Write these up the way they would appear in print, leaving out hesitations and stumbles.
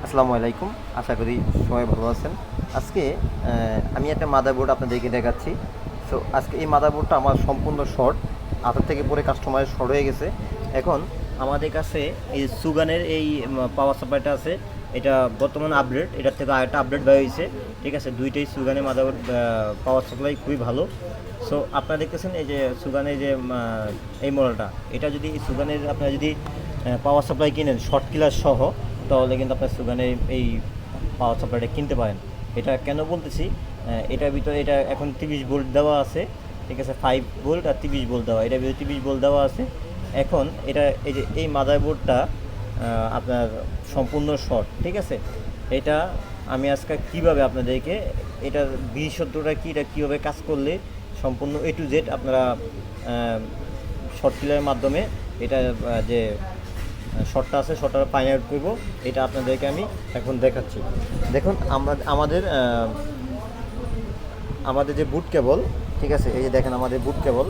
আসসালামু আলাইকুম। আশা করি সবাই ভালো আছেন। আজকে আমি একটা মাদারবোর্ড আপনাদেরকে দেখাচ্ছি। সো আজকে এই মাদারবোর্ডটা আমার সম্পূর্ণ শর্ট, হাতের থেকে পরে কাস্টমারের শর্ট হয়ে গেছে। এখন আমাদের কাছে এই সুগানের এই পাওয়ার সাপ্লাইটা আছে। এটা বর্তমানে আপডেট, এটার থেকে আরেকটা আপডেট বের হয়েছে। ঠিক আছে, দুইটাই সুগানের মাদারবোর্ড পাওয়ার সাপ্লাই খুবই ভালো। সো আপনারা দেখতেছেন এই যে সুগানের যে এই মডেলটা, এটা যদি সুগানের আপনারা যদি পাওয়ার সাপ্লাই কিনেন শর্ট কিলার সহ, তাহলে কিন্তু আপনার সুগানের এই পাওয়ার সাপ্লাইটা কিনতে পারেন। এটা কেন বলতেছি, এটার ভিতরে এটা এখন 30 ভোল্ট দেওয়া আছে। ঠিক আছে, 5 ভোল্ট আর 30 ভোল্ট দেওয়া, এটার ভিতরে 30 ভোল্ট দেওয়া আছে। এখন এটা এই যে এই মাদারবোর্ডটা আপনার সম্পূর্ণ শর্ট। ঠিক আছে, এটা আমি আজকে কীভাবে আপনাদেরকে এটার বিশেষত্বটা কী, এটা কীভাবে কাজ করলে সম্পূর্ণ A to Z আপনারা শর্ট কিলারের মাধ্যমে এটা যে শর্টটা আছে শর্টটা ফাইন্ড আউট করবো, এটা আপনাদেরকে আমি এখন দেখাচ্ছি। দেখুন আমাদের যে বুট কেবল, ঠিক আছে, এই যে দেখেন আমাদের বুট কেবল,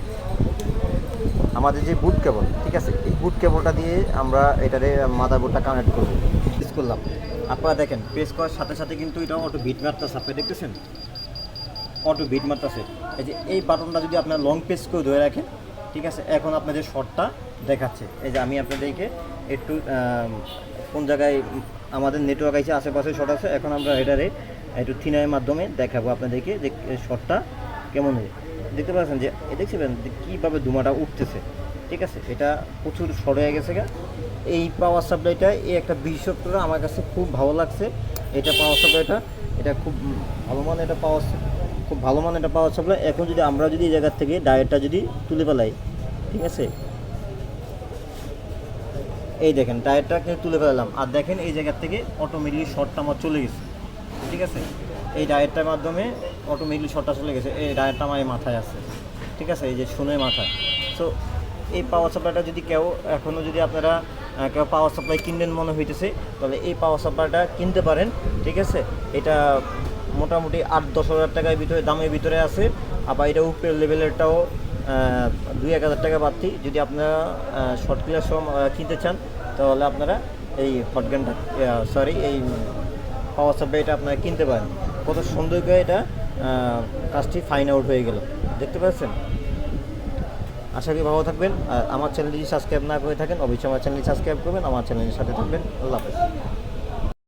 ঠিক আছে, এই বুট কেবলটা দিয়ে আমরা এটারে মাদারবোর্ডটা কানেক্ট করবো। প্রেস করলাম, আপনারা দেখেন প্রেস করার সাথে সাথে কিন্তু এটা অটো বিট মারতেছে। আপনি দেখতেছেন অটো বিট মারতেছে। এই যে এই বাটনটা যদি আপনার লং প্রেস করে ধরে রাখেন, ঠিক আছে, এখন আপনাদের শর্টটা দেখাচ্ছে। এই যে আমি আপনাদেরকে একটু কোন জায়গায় আমাদের নেটওয়ার্ক আছে, আশেপাশে শর্ট আছে, এখন আমরা এটারে একটু থিনারের মাধ্যমে দেখাবো আপনাদেরকে যে শর্টটা কেমন হয়। দেখতে পাচ্ছেন যে দেখছিলেন যে কীভাবে ধুমাটা উঠতেছে। ঠিক আছে, এটা প্রচুর শর্ট হয়ে গেছে। এই পাওয়ার সাপ্লাইটা এই একটা বিশেষত্বটা আমার কাছে খুব ভালো লাগছে। এটা পাওয়ার সাপ্লাইটা এটা খুব ভালো মানের, এটা খুব ভালো মানের এটা পাওয়ার সাপ্লাই। এখন যদি আমরা যদি এই জায়গার থেকে ডায়োডটা যদি তুলে ফেলাই, ঠিক আছে, এই দেখেন টায়ারটাকে তুলে ফেলাম, আর দেখেন এই জায়গার থেকে অটোমেটিকলি শর্টটা আমার চলে গেছে। ঠিক আছে, এই ডায়ারটার মাধ্যমে অটোমেটিকলি শর্টটা চলে গেছে। এই ডায়ারটা আমার এই মাথায় আছে, ঠিক আছে, এই যে শোনের মাথায়। সো এই পাওয়ার সাপ্লাইটা যদি কেউ এখনও যদি আপনারা কেউ পাওয়ার সাপ্লাই কিনবেন মনে হইতেছে, তাহলে এই পাওয়ার সাপ্লাইটা কিনতে পারেন। ঠিক আছে, এটা মোটামুটি 8-10 হাজার টাকার ভিতরে দামের ভিতরে আছে। আবার এটা উপরের লেভেলেরটাও 2-1 হাজার টাকা বাড়তি। যদি আপনারা শর্ট কিলার সহ কিনতে চান, তাহলে আপনারা এই হটগানটা এই পাওয়ার সাপ্লাইটা আপনারা কিনতে পারেন। কত সুন্দর করে এটা কাজটি ফাইন আউট হয়ে গেল, দেখতে পাচ্ছেন। আশা করি ভালো থাকবেন। আর আমার চ্যানেলটি সাবস্ক্রাইব না করে থাকেন, অবশ্যই আমার চ্যানেলটি সাবস্ক্রাইব করবেন, আমার চ্যানেলের সাথে থাকবেন। আল্লাহ হাফেজ।